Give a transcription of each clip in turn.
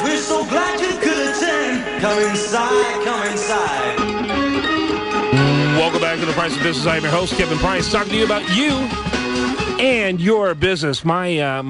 We're so glad you could attend. Come inside, come inside. Welcome back to The Price of Business. I'm your host, Kevin Price, talking to you about you and your business. I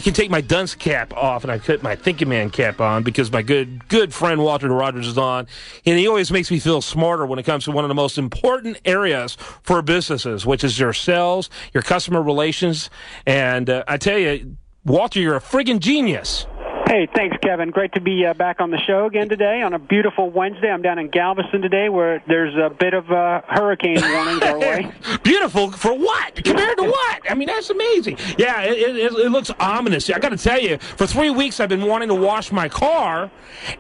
can take my dunce cap off and I put my thinking man cap on because my good friend Walter Rogers is on, and he always makes me feel smarter when it comes to one of the most important areas for businesses, which is your sales, your customer relations, and I tell you, Walter, you're a friggin' genius. Hey, thanks, Kevin. Great to be back on the show again today on a beautiful Wednesday. I'm down in Galveston today where there's a bit of hurricane warnings our way. Beautiful for what? Compared to what? I mean, that's amazing. Yeah, it looks ominous. I got to tell you, for 3 weeks I've been wanting to wash my car,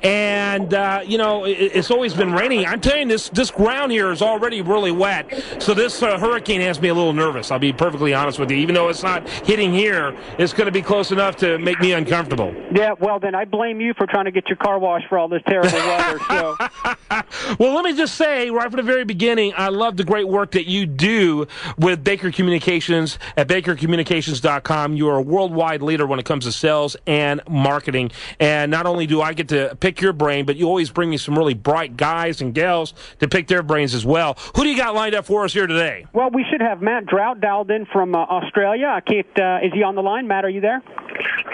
and, it's always been raining. I'm telling you, this ground here is already really wet, so this hurricane has me a little nervous. I'll be perfectly honest with you. Even though it's not hitting here, it's going to be close enough to make me uncomfortable. Yeah, well, then I blame you for trying to get your car washed for all this terrible weather. So. Well, let me just say, right from the very beginning, I love the great work that you do with Baker Communications at bakercommunications.com. You are a worldwide leader when it comes to sales and marketing. And not only do I get to pick your brain, but you always bring me some really bright guys and gals to pick their brains as well. Who do you got lined up for us here today? Well, we should have Matt Drought dialed in from Australia. I can't. Is he on the line? Matt, are you there?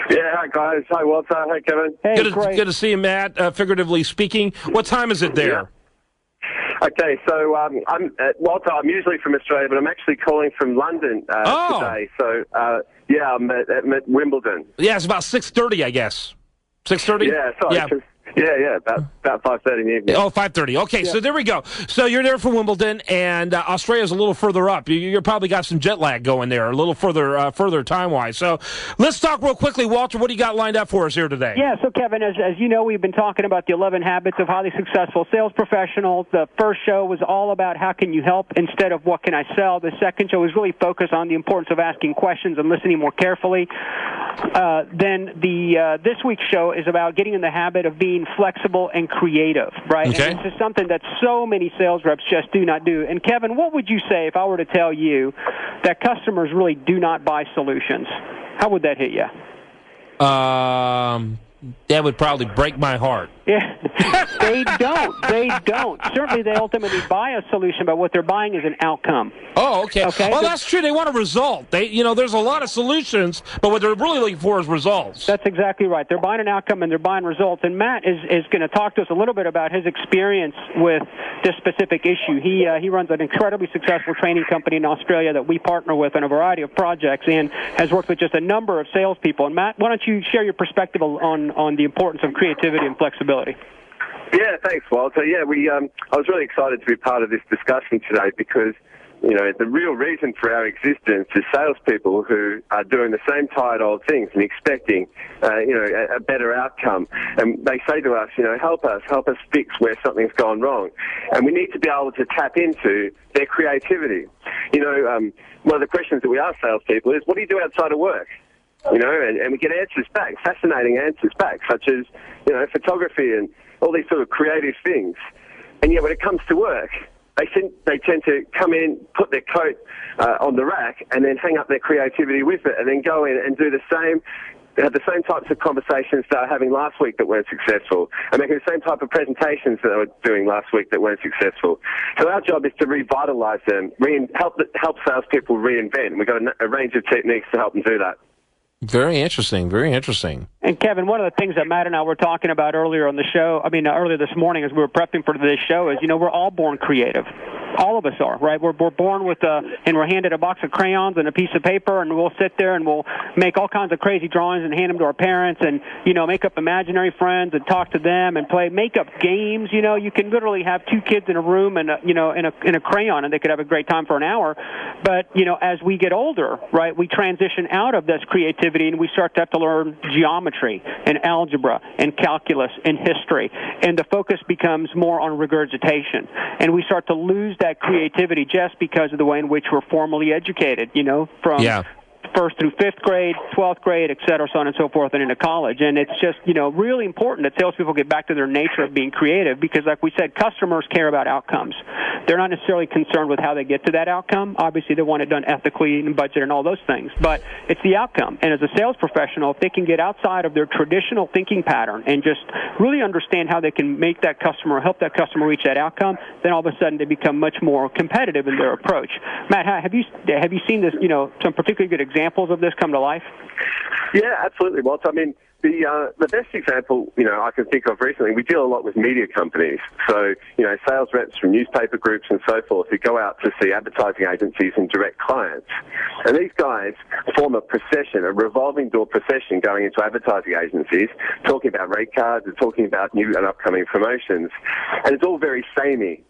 Yeah, hi guys. Hi Walter. Hi Kevin. Hey, good to see you, Matt. Figuratively speaking, what time is it there? Yeah. Okay, so Walter. I'm usually from Australia, but I'm actually calling from London today. So I'm at Wimbledon. Yeah, it's about 6:30, I guess. 6:30. Yeah, sorry. Yeah. About 5:30 in the evening. Oh, 5:30. Okay, yeah. So there we go. So you're there for Wimbledon, and Australia's a little further up. You probably got some jet lag going there, a little further time-wise. So let's talk real quickly. Walter, what do you got lined up for us here today? Yeah, so Kevin, as you know, we've been talking about the 11 habits of highly successful sales professionals. The first show was all about how can you help instead of what can I sell. The second show was really focused on the importance of asking questions and listening more carefully. Then this week's show is about getting in the habit of being flexible and creative, right? Okay. And this is something that so many sales reps just do not do. And Kevin, what would you say if I were to tell you that customers really do not buy solutions? How would that hit you? That would probably break my heart. Yeah, they don't. They don't. Certainly, they ultimately buy a solution, but what they're buying is an outcome. Oh, okay. Well, that's true. They want a result. There's a lot of solutions, but what they're really looking for is results. That's exactly right. They're buying an outcome and they're buying results. And Matt is going to talk to us a little bit about his experience with this specific issue. He runs an incredibly successful training company in Australia that we partner with on a variety of projects and has worked with just a number of salespeople. And Matt, why don't you share your perspective on the importance of creativity and flexibility? Yeah, thanks, Walter. Yeah, I was really excited to be part of this discussion today because, the real reason for our existence is salespeople who are doing the same tired old things and expecting, a better outcome. And they say to us, help us fix where something's gone wrong. And we need to be able to tap into their creativity. One of the questions that we ask salespeople is, what do you do outside of work? And we get answers back, fascinating answers back, such as, photography and all these sort of creative things. And yet when it comes to work, they tend to come in, put their coat on the rack, and then hang up their creativity with it, and then go in and do the same types of conversations they were having last week that weren't successful, and making the same type of presentations that they were doing last week that weren't successful. So our job is to revitalize them, help salespeople reinvent. We've got a range of techniques to help them do that. Very interesting, very interesting. And Kevin, one of the things that Matt and I were talking about earlier on the show, earlier this morning as we were prepping for this show is, we're all born creative. All of us are, right? We're born with and we're handed a box of crayons and a piece of paper, and we'll sit there and we'll make all kinds of crazy drawings and hand them to our parents and, make up imaginary friends and talk to them and play make-up games. You can literally have two kids in a room and, in a crayon, and they could have a great time for an hour. But, as we get older, right, we transition out of this creativity and we start to have to learn geometry and algebra and calculus and history. And the focus becomes more on regurgitation. And we start to lose that creativity just because of the way in which we're formally educated, first through fifth grade, 12th grade, et cetera, so on and so forth, and into college. And it's just, really important that salespeople get back to their nature of being creative because, like we said, customers care about outcomes. They're not necessarily concerned with how they get to that outcome. Obviously, they want it done ethically and budget and all those things, but it's the outcome. And as a sales professional, if they can get outside of their traditional thinking pattern and just really understand how they can make that customer, help that customer reach that outcome, then all of a sudden they become much more competitive in their approach. Matt, have you seen this, some particularly good examples of this come to life? Yeah, absolutely, Walt. I mean, the best example, I can think of recently, we deal a lot with media companies. So, sales reps from newspaper groups and so forth who go out to see advertising agencies and direct clients. And these guys form a procession, a revolving door procession going into advertising agencies, talking about rate cards and talking about new and upcoming promotions. And it's all very samey.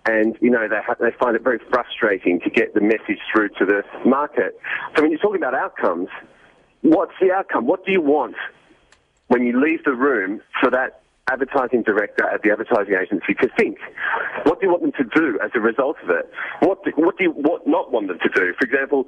And, they find it very frustrating to get the message through to the market. So when you're talking about outcomes, what's the outcome? What do you want when you leave the room for that advertising director at the advertising agency to think? What do you want them to do as a result of it? What do you not want them to do? For example,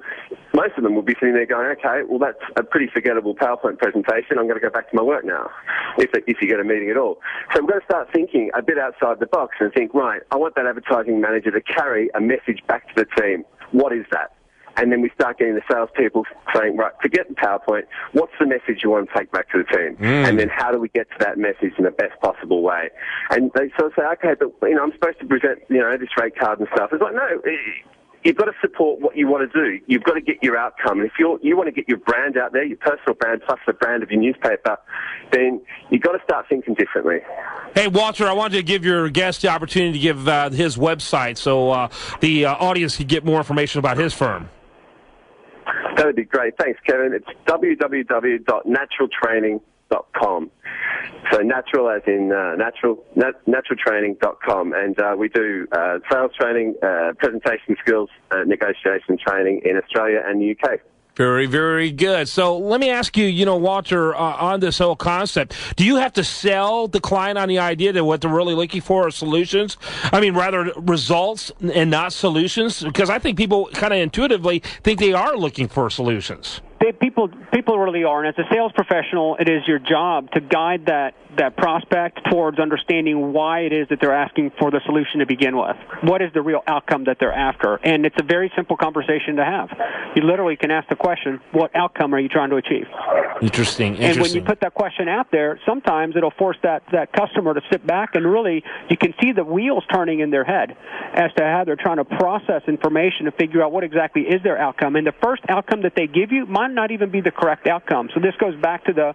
most of them will be sitting there going, okay, well, that's a pretty forgettable PowerPoint presentation. I'm going to go back to my work now, if you get a meeting at all. So we've got to start thinking a bit outside the box and think, right, I want that advertising manager to carry a message back to the team. What is that? And then we start getting the salespeople saying, right, forget the PowerPoint. What's the message you want to take back to the team? And then how do we get to that message in the best possible way? And they sort of say, okay, but, I'm supposed to present, this rate card and stuff. It's like, no, you've got to support what you want to do. You've got to get your outcome. And if you want to get your brand out there, your personal brand plus the brand of your newspaper, then you've got to start thinking differently. Hey, Walter, I wanted to give your guest the opportunity to give his website so the audience can get more information about his firm. That would be great. Thanks, Kevin. It's www.naturaltraining.com. So natural as in naturaltraining.com. And we do sales training, presentation skills, negotiation training in Australia and the UK. Very, very good. So let me ask you, Walter, on this whole concept, do you have to sell the client on the idea that what they're really looking for are solutions? I mean, rather results and not solutions? Because I think people kind of intuitively think they are looking for solutions. People really are, and as a sales professional, it is your job to guide that prospect towards understanding why it is that they're asking for the solution to begin with. What is the real outcome that they're after? And it's a very simple conversation to have. You literally can ask the question, what outcome are you trying to achieve? Interesting. And when you put that question out there, sometimes it'll force that customer to sit back and really, you can see the wheels turning in their head as to how they're trying to process information to figure out what exactly is their outcome. And the first outcome that they give you might not even be the correct outcome. So this goes back to the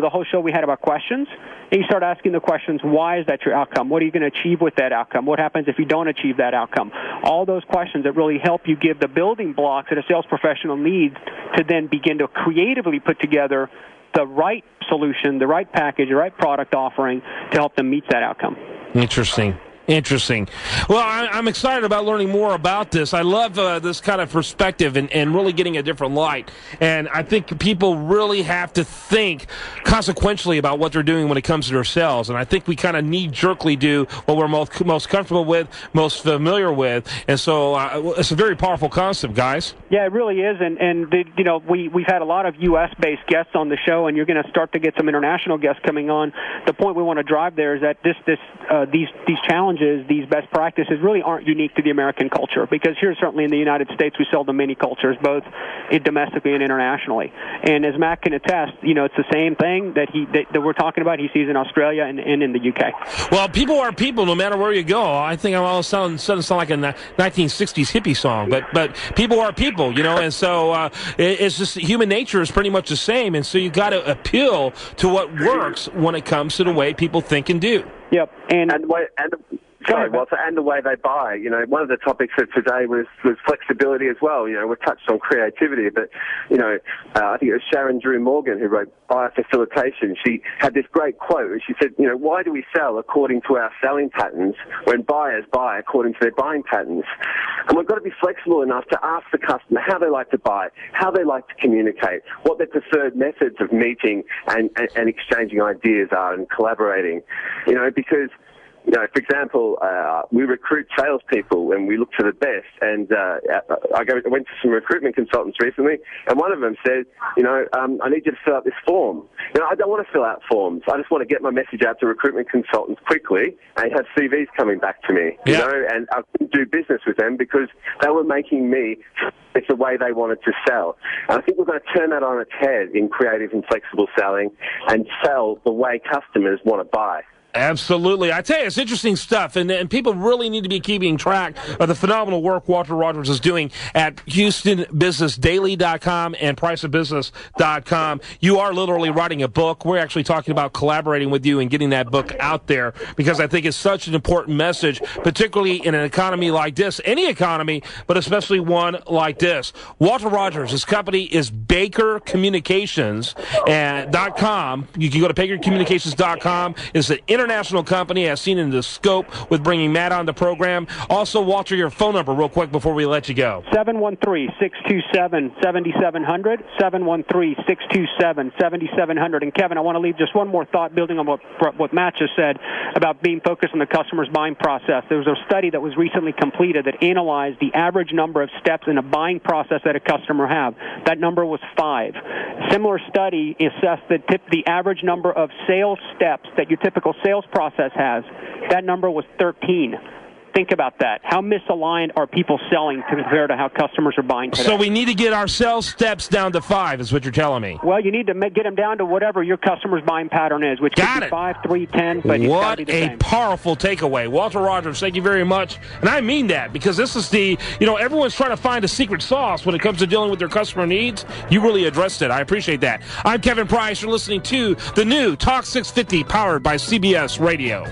whole show we had about questions. And you start asking the questions, why is that your outcome? What are you going to achieve with that outcome? What happens if you don't achieve that outcome? All those questions that really help you give the building blocks that a sales professional needs to then begin to creatively put together the right solution, the right package, the right product offering to help them meet that outcome. Interesting. Well, I'm excited about learning more about this. I love this kind of perspective and really getting a different light. And I think people really have to think consequentially about what they're doing when it comes to their sales. And I think we kind of knee-jerkly do what we're most comfortable with, most familiar with. And so it's a very powerful concept, guys. Yeah, it really is. And we've had a lot of U.S.-based guests on the show, and you're going to start to get some international guests coming on. The point we want to drive there is that these challenges, these best practices really aren't unique to the American culture, because here certainly in the United States we sell to many cultures, both domestically and internationally. And as Matt can attest, it's the same thing that we're talking about. He sees in Australia and in the UK. Well, people are people, no matter where you go. I think I'm all sound like a 1960s hippie song, but people are people, and so it's just human nature is pretty much the same, and so you got to appeal to what works when it comes to the way people think and do. Yep, and the way they buy. One of the topics of today was flexibility as well. We touched on creativity, but, I think it was Sharon Drew Morgan who wrote Buyer Facilitation. She had this great quote. She said, why do we sell according to our selling patterns when buyers buy according to their buying patterns? And we've got to be flexible enough to ask the customer how they like to buy, how they like to communicate, what their preferred methods of meeting and exchanging ideas are and collaborating, because You know, for example, we recruit salespeople and we look for the best. And I went to some recruitment consultants recently, and one of them said, you know, I need you to fill out this form. You know, I don't want to fill out forms. I just want to get my message out to recruitment consultants quickly and have CVs coming back to me. You know, and I couldn't do business with them because they were making me. It's the way they wanted to sell. And I think we're going to turn that on its head in creative and flexible selling and sell the way customers want to buy. Absolutely. I tell you, it's interesting stuff, and people really need to be keeping track of the phenomenal work Walter Rogers is doing at HoustonBusinessDaily.com and PriceOfBusiness.com. You are literally writing a book. We're actually talking about collaborating with you and getting that book out there because I think it's such an important message, particularly in an economy like this, any economy, but especially one like this. Walter Rogers, his company is Baker Communications.com. You can go to BakerCommunications.com. It's an international company, as seen in the scope with bringing Matt on the program. Also, Walter, your phone number real quick before we let you go. 713-627-7700, 713-627-7700. And Kevin, I want to leave just one more thought building on what Matt just said about being focused on the customer's buying process. There was a study that was recently completed that analyzed the average number of steps in a buying process that a customer have. That number was 5. A similar study assessed the average number of sales steps that your typical sales process has. That number was 13. Think about that. How misaligned are people selling compared to how customers are buying today? So we need to get our sales steps down to 5, is what you're telling me. Well, you need to get them down to whatever your customer's buying pattern is, which could be 5, 3, 10, but it's got to be the same. What a powerful takeaway. Walter Rogers, thank you very much. And I mean that, because this is everyone's trying to find a secret sauce when it comes to dealing with their customer needs. You really addressed it. I appreciate that. I'm Kevin Price. You're listening to the new Talk 650, powered by CBS Radio.